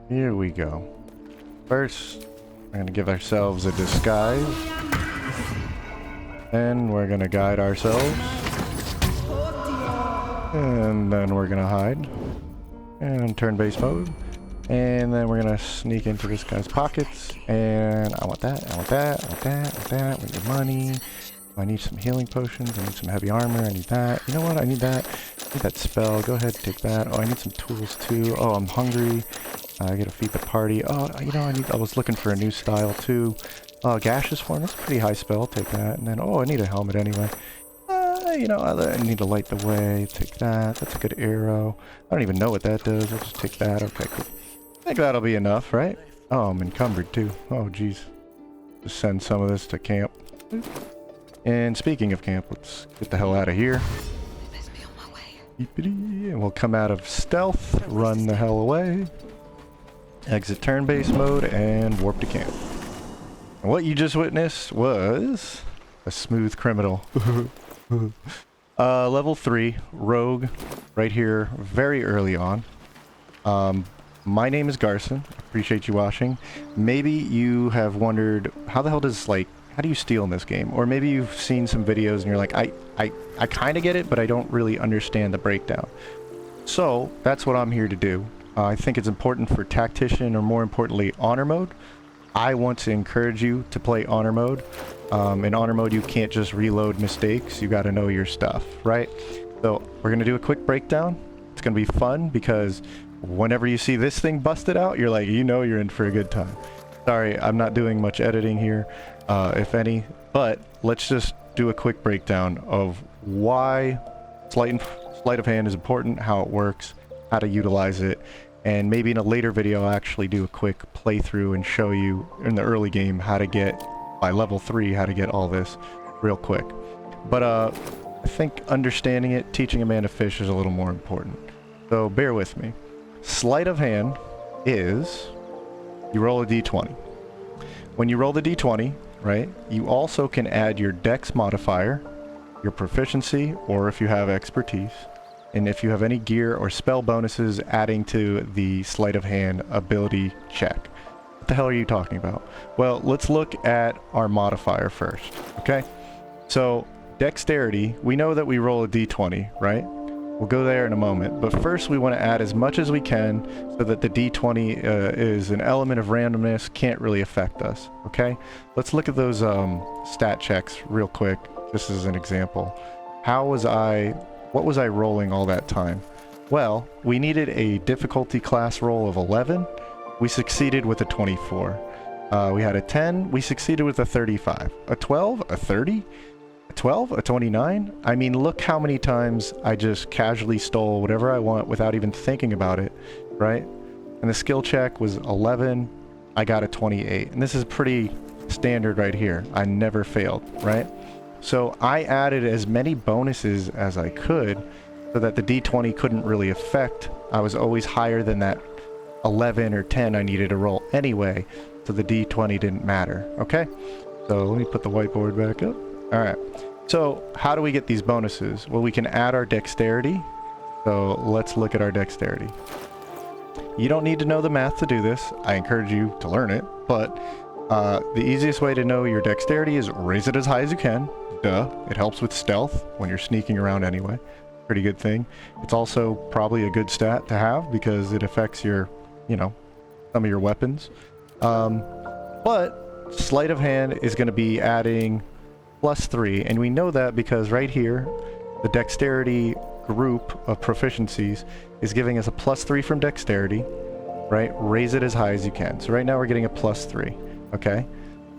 Here we go. First, we're gonna give ourselves a disguise. Then we're gonna guide ourselves. And then we're gonna hide. And turn-based mode. And then we're gonna sneak into this guy's pockets. And I want that, I want that, I want that, I want that. We need money. I need some healing potions. I need some heavy armor. I need that. You know what? I need that. I need that spell. Go ahead and take that. Oh, I need some tools too. Oh, I'm hungry. I gotta feed the party. Oh, you know, I was looking for a new style too. Gaseous form. That's a pretty high spell. Take that. And then, oh, I need a helmet anyway. You know, I need to light the way. Take that. That's a good arrow. I don't even know what that does. I'll just take that. Okay, cool. I think that'll be enough, right? Oh, I'm encumbered too. Oh, jeez. Just send some of this to camp. And speaking of camp, let's get the hell out of here. And we'll come out of stealth, run the hell away, exit turn-based mode, and warp to camp. And what you just witnessed was a smooth criminal. Level 3, rogue, right here, very early on. My name is Garsen. Appreciate you watching. Maybe you have wondered, how the hell does, like, how do you steal in this game? Or maybe you've seen some videos and you're like, I kind of get it, but I don't really understand the breakdown. So that's what I'm here to do. I think it's important for tactician, or more importantly, honor mode. I want to encourage you to play honor mode. In honor mode, you can't just reload mistakes. You got to know your stuff, right? So we're going to do a quick breakdown. It's going to be fun because whenever you see this thing busted out, you're like, you know you're in for a good time. Sorry, I'm not doing much editing here, if any, but let's just do a quick breakdown of why Sleight of Hand is important, how it works, how to utilize it, and maybe in a later video I'll actually do a quick playthrough and show you in the early game how to get, by level 3, how to get all this real quick. But I think understanding it, teaching a man to fish is a little more important. So bear with me. Sleight of Hand is, you roll a d20. When you roll the d20, right, you also can add your dex modifier, your proficiency, or if you have expertise, and if you have any gear or spell bonuses adding to the Sleight of Hand ability check. What the hell are you talking about? Well, let's look at our modifier first, okay? So, dexterity, we know that we roll a d20, right? We'll go there in a moment, but first we want to add as much as we can so that the d20 is an element of randomness, can't really affect us, okay? Let's look at those stat checks real quick, just as an example. What was I rolling all that time? Well, we needed a difficulty class roll of 11. We succeeded with a 24. We had a 10, we succeeded with a 35. A 12, a 30? 12, a 29. I mean, look how many times I just casually stole whatever I want without even thinking about it, right? And the skill check was 11. I got a 28. And this is pretty standard right here. I never failed, right? So I added as many bonuses as I could so that the d20 couldn't really affect. I was always higher than that 11 or 10 I needed to roll anyway, so the d20 didn't matter, okay? So let me put the whiteboard back up. All right, so how do we get these bonuses? Well, we can add our dexterity. So let's look at our dexterity. You don't need to know the math to do this. I encourage you to learn it, but the easiest way to know your dexterity is raise it as high as you can. Duh, it helps with stealth when you're sneaking around anyway. Pretty good thing. It's also probably a good stat to have because it affects your, you know, some of your weapons. But Sleight of Hand is going to be adding +3, and we know that because right here the dexterity group of proficiencies is giving us a +3 from dexterity, right? Raise it as high as you can. So right now we're getting a +3, okay?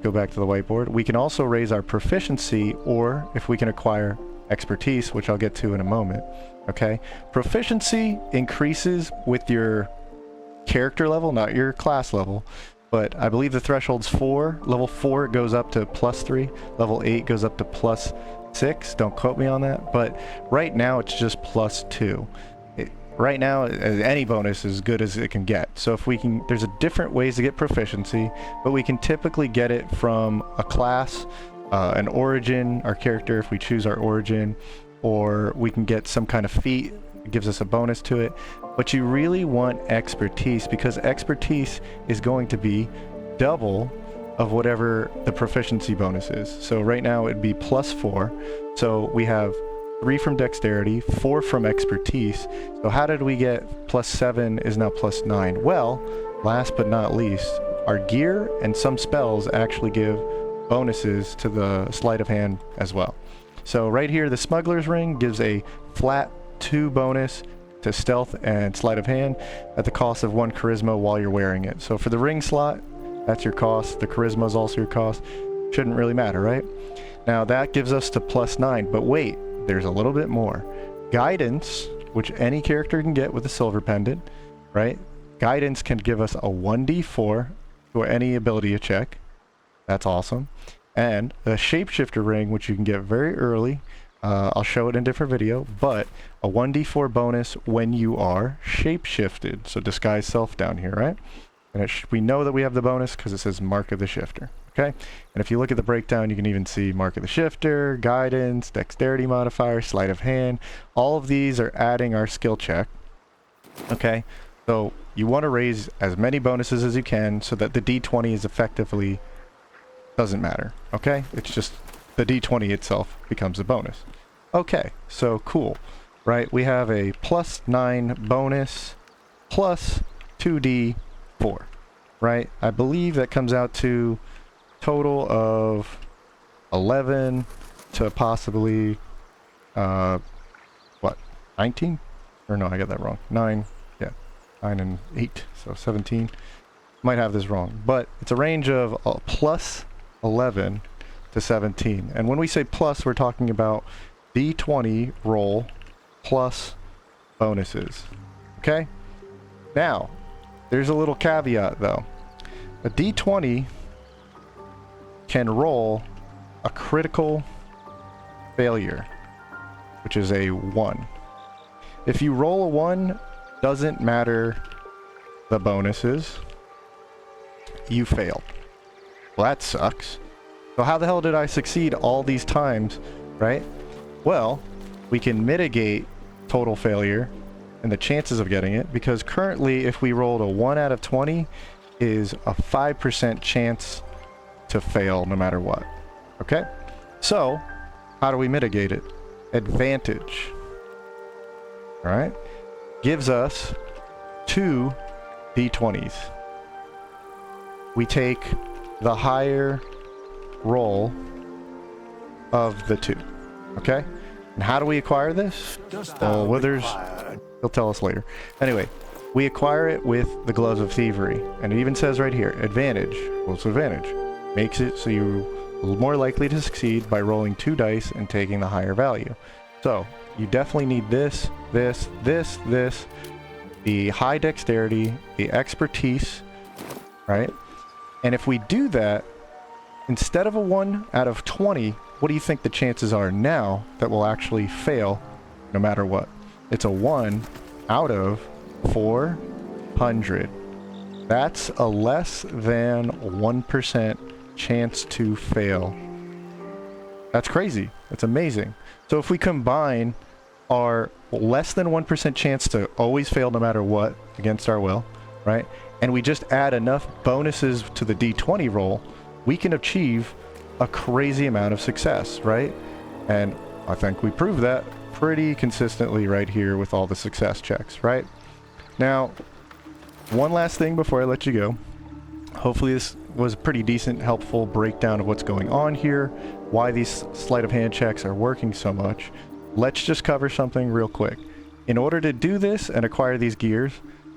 Go back to the whiteboard. We can also raise our proficiency, or if we can acquire expertise, which I'll get to in a moment, okay? Proficiency increases with your character level, not your class level. But I believe the threshold's 4. Level 4 it goes up to +3. Level 8 goes up to +6. Don't quote me on that. But right now it's just +2. Right now, any bonus is as good as it can get. So if we can, there's a different ways to get proficiency, but we can typically get it from a class, an origin, our character if we choose our origin, or we can get some kind of feat It gives us a bonus to it. But you really want expertise, because expertise is going to be double of whatever the proficiency bonus is. So right now it'd be +4. So we have 3 from dexterity, 4 from expertise. So how did we get +7 is now +9? Well, last but not least, our gear and some spells actually give bonuses to the sleight of hand as well. So right here, the smuggler's ring gives a flat 2 bonus to stealth and sleight of hand at the cost of 1 charisma while you're wearing it. So for the ring slot, that's your cost. The charisma is also your cost. Shouldn't really matter, right? Now that gives us to +9, but wait, there's a little bit more. Guidance, which any character can get with a silver pendant, right? Guidance can give us a 1d4 for any ability check. That's awesome. And the shapeshifter ring, which you can get very early. I'll show it in a different video, but a 1d4 bonus when you are shapeshifted. So disguise self down here, right? And we know that we have the bonus because it says Mark of the Shifter, okay? And if you look at the breakdown, you can even see Mark of the Shifter, Guidance, Dexterity modifier, Sleight of Hand. All of these are adding our skill check, okay? So you want to raise as many bonuses as you can so that the d20 is effectively doesn't matter, okay? It's just the d20 itself becomes a bonus. Okay, so cool, right? We have a +9 bonus plus 2d4, right? I believe that comes out to total of 11 to possibly, what, 19? Or no, I got that wrong. 9, yeah, 9 and 8, so 17. Might have this wrong, but it's a range of +11 to 17. And when we say plus, we're talking about d20 roll plus bonuses, okay? Now, there's a little caveat though. A d20 can roll a critical failure, which is a 1. If you roll a 1, doesn't matter the bonuses, you failed. Well, that sucks. So how the hell did I succeed all these times, right? Well, we can mitigate total failure and the chances of getting it, because currently if we rolled a 1 out of 20 is a 5% chance to fail no matter what, okay? So how do we mitigate it? Advantage, all right? Gives us 2 d20s. We take the higher roll of the 2, okay? And how do we acquire this? Well, Withers, he'll tell us later. Anyway, we acquire it with the Gloves of Thievery, and it even says right here, advantage. What's advantage? Makes it so you're more likely to succeed by rolling 2 dice and taking the higher value. So you definitely need this, this, the high dexterity, the expertise, right? And if we do that, instead of a 1 out of 20, what do you think the chances are now that we'll actually fail no matter what? It's a 1 out of 400. That's a less than 1% chance to fail. That's crazy. That's amazing. So if we combine our less than 1% chance to always fail no matter what against our will, right? And we just add enough bonuses to the d20 roll, we can achieve a crazy amount of success, right? And I think we proved that pretty consistently right here with all the success checks, right? Now, one last thing before I let you go. Hopefully this was a pretty decent, helpful breakdown of what's going on here, why these sleight of hand checks are working so much. Let's just cover something real quick. In order to do this and acquire these gears,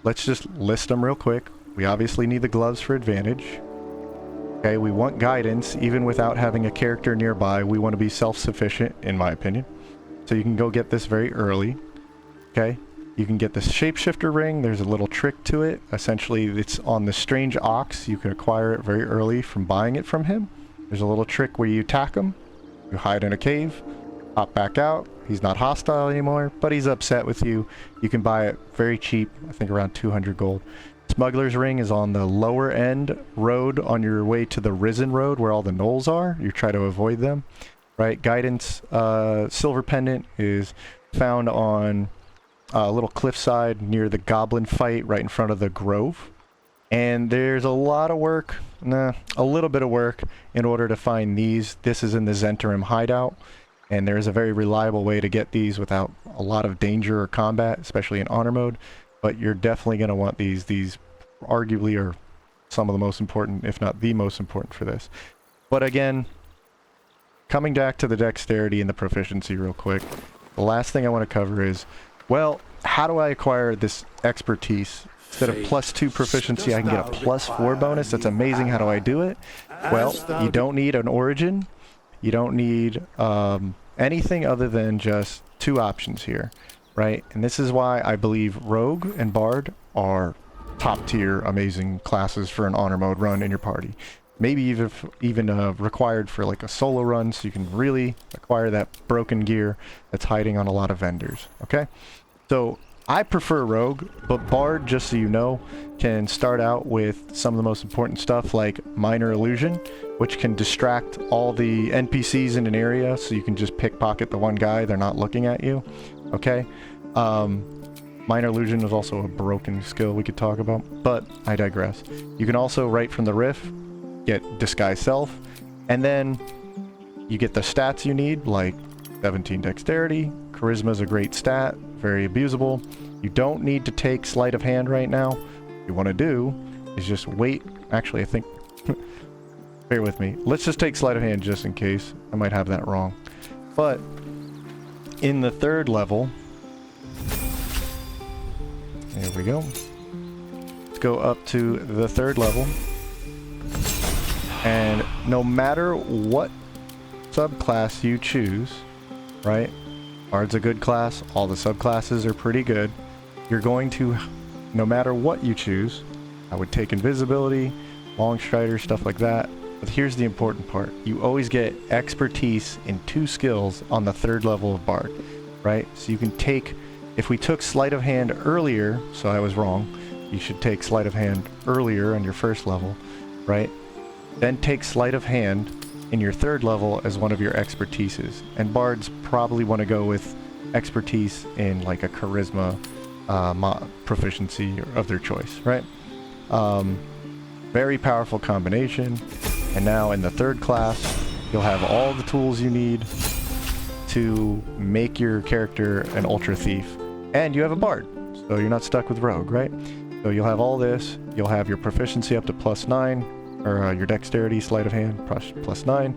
let's just list them real quick. We obviously need the gloves for advantage. Okay, we want guidance even without having a character nearby. We want to be self-sufficient, in my opinion. So you can go get this very early. Okay, you can get the shapeshifter ring. There's a little trick to it. Essentially, it's on the strange ox. You can acquire it very early from buying it from him. There's a little trick where you attack him, you hide in a cave, hop back out. He's not hostile anymore, but he's upset with you. You can buy it very cheap, I think around 200 gold. Smuggler's Ring is on the lower end road on your way to the Risen Road where all the gnolls are. You try to avoid them, right? Guidance Silver Pendant is found on a little cliffside near the goblin fight right in front of the grove. And there's a lot of work, a little bit of work in order to find these. This is in the Zentarim hideout, and there's a very reliable way to get these without a lot of danger or combat, especially in honor mode. But you're definitely going to want these. These arguably are some of the most important, if not the most important for this. But again, coming back to the dexterity and the proficiency real quick, the last thing I want to cover is, well, how do I acquire this expertise? Instead of +2 proficiency, I can get a +4 bonus. That's amazing. How do I do it? Well, you don't need an origin. You don't need anything other than just 2 options here, right? And this is why I believe Rogue and Bard are top tier amazing classes for an honor mode run in your party. Maybe even required for like a solo run, so you can really acquire that broken gear that's hiding on a lot of vendors, okay? So I prefer Rogue, but Bard, just so you know, can start out with some of the most important stuff like Minor Illusion, which can distract all the NPCs in an area, so you can just pickpocket the one guy, they're not looking at you, okay? Minor Illusion is also a broken skill we could talk about, but I digress. You can also, right from the riff, get Disguise Self, and then you get the stats you need, like 17 Dexterity, Charisma is a great stat, very abusable. You don't need to take Sleight of Hand right now. What you want to do is just wait. Actually, I think... bear with me. Let's just take Sleight of Hand just in case. I might have that wrong. But in the 3rd level... there we go. Let's go up to the 3rd level. And no matter what subclass you choose, right? Bard's a good class. All the subclasses are pretty good. You're going to, no matter what you choose, I would take Invisibility, Long Strider, stuff like that. But here's the important part. You always get expertise in 2 skills on the 3rd level of Bard, right? So you can take, if we took Sleight of Hand earlier, so I was wrong, you should take Sleight of Hand earlier on your 1st level, right? Then take Sleight of Hand in your 3rd level as one of your expertises. And Bards probably want to go with expertise in like a Charisma proficiency of their choice, right? Very powerful combination. And now in the 3rd class, you'll have all the tools you need to make your character an Ultra Thief. And you have a Bard, so you're not stuck with Rogue, right? So you'll have all this. You'll have your proficiency up to +9. Or your dexterity, sleight of hand, +9,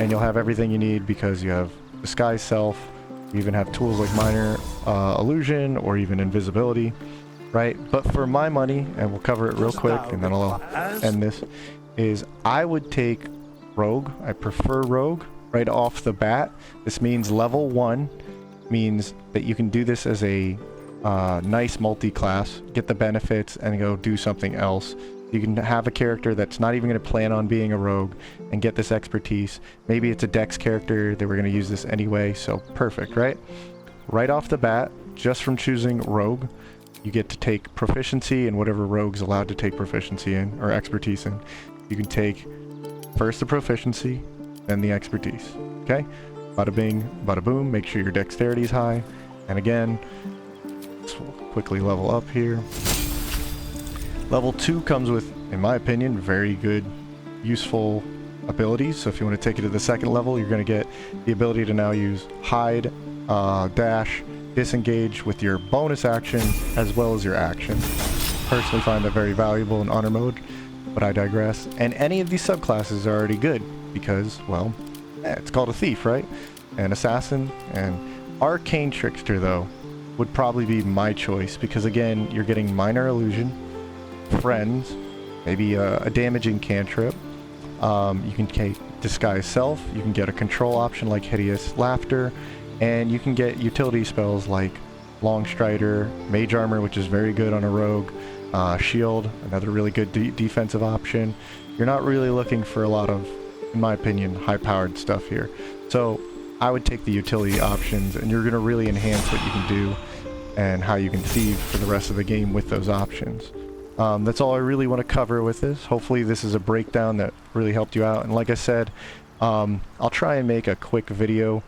and you'll have everything you need because you have Disguise Self. You even have tools like Minor Illusion or even Invisibility, right? But for my money, and we'll cover it real quick, and then I'll end this, is I would take Rogue. I prefer Rogue right off the bat. This means level 1 means that you can do this as a nice multi-class, get the benefits, and go do something else. You can have a character that's not even going to plan on being a rogue and get this expertise. Maybe it's a dex character that we're going to use this anyway, so perfect, right? Right off the bat, just from choosing rogue, you get to take proficiency in whatever rogue's allowed to take proficiency in, or expertise in. You can take first the proficiency, then the expertise, okay? Bada bing, bada boom, make sure your dexterity is high. And again, let's quickly level up here. Level 2 comes with, in my opinion, very good, useful abilities. So if you want to take it to the 2nd level, you're going to get the ability to now use hide, dash, disengage with your bonus action as well as your action. Personally find that very valuable in honor mode, but I digress. And any of these subclasses are already good because, well, it's called a thief, right? An assassin. And arcane trickster, though, would probably be my choice because, again, you're getting minor illusion, friends, maybe a damaging cantrip. You can take Disguise Self, you can get a control option like Hideous Laughter, and you can get utility spells like Long Strider, Mage Armor, which is very good on a rogue, Shield, another really good defensive option. You're not really looking for a lot of, in my opinion, high-powered stuff here. So I would take the utility options, and you're going to really enhance what you can do and how you can thieve for the rest of the game with those options. That's all I really want to cover with this. Hopefully this is a breakdown that really helped you out. And like I said, I'll try and make a quick video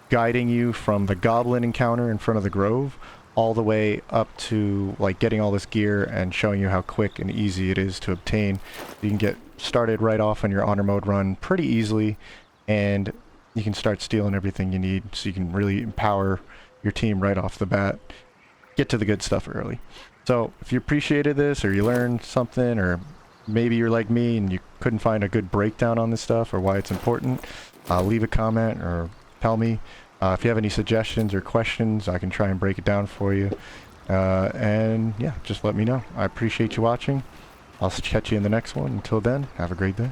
guiding you from the goblin encounter in front of the grove all the way up to like getting all this gear and showing you how quick and easy it is to obtain. You can get started right off on your honor mode run pretty easily, and you can start stealing everything you need, so you can really empower your team right off the bat, get to the good stuff early. So if you appreciated this, or you learned something, or maybe you're like me and you couldn't find a good breakdown on this stuff or why it's important, leave a comment or tell me. If you have any suggestions or questions, I can try and break it down for you. And yeah, just let me know. I appreciate you watching. I'll catch you in the next one. Until then, have a great day.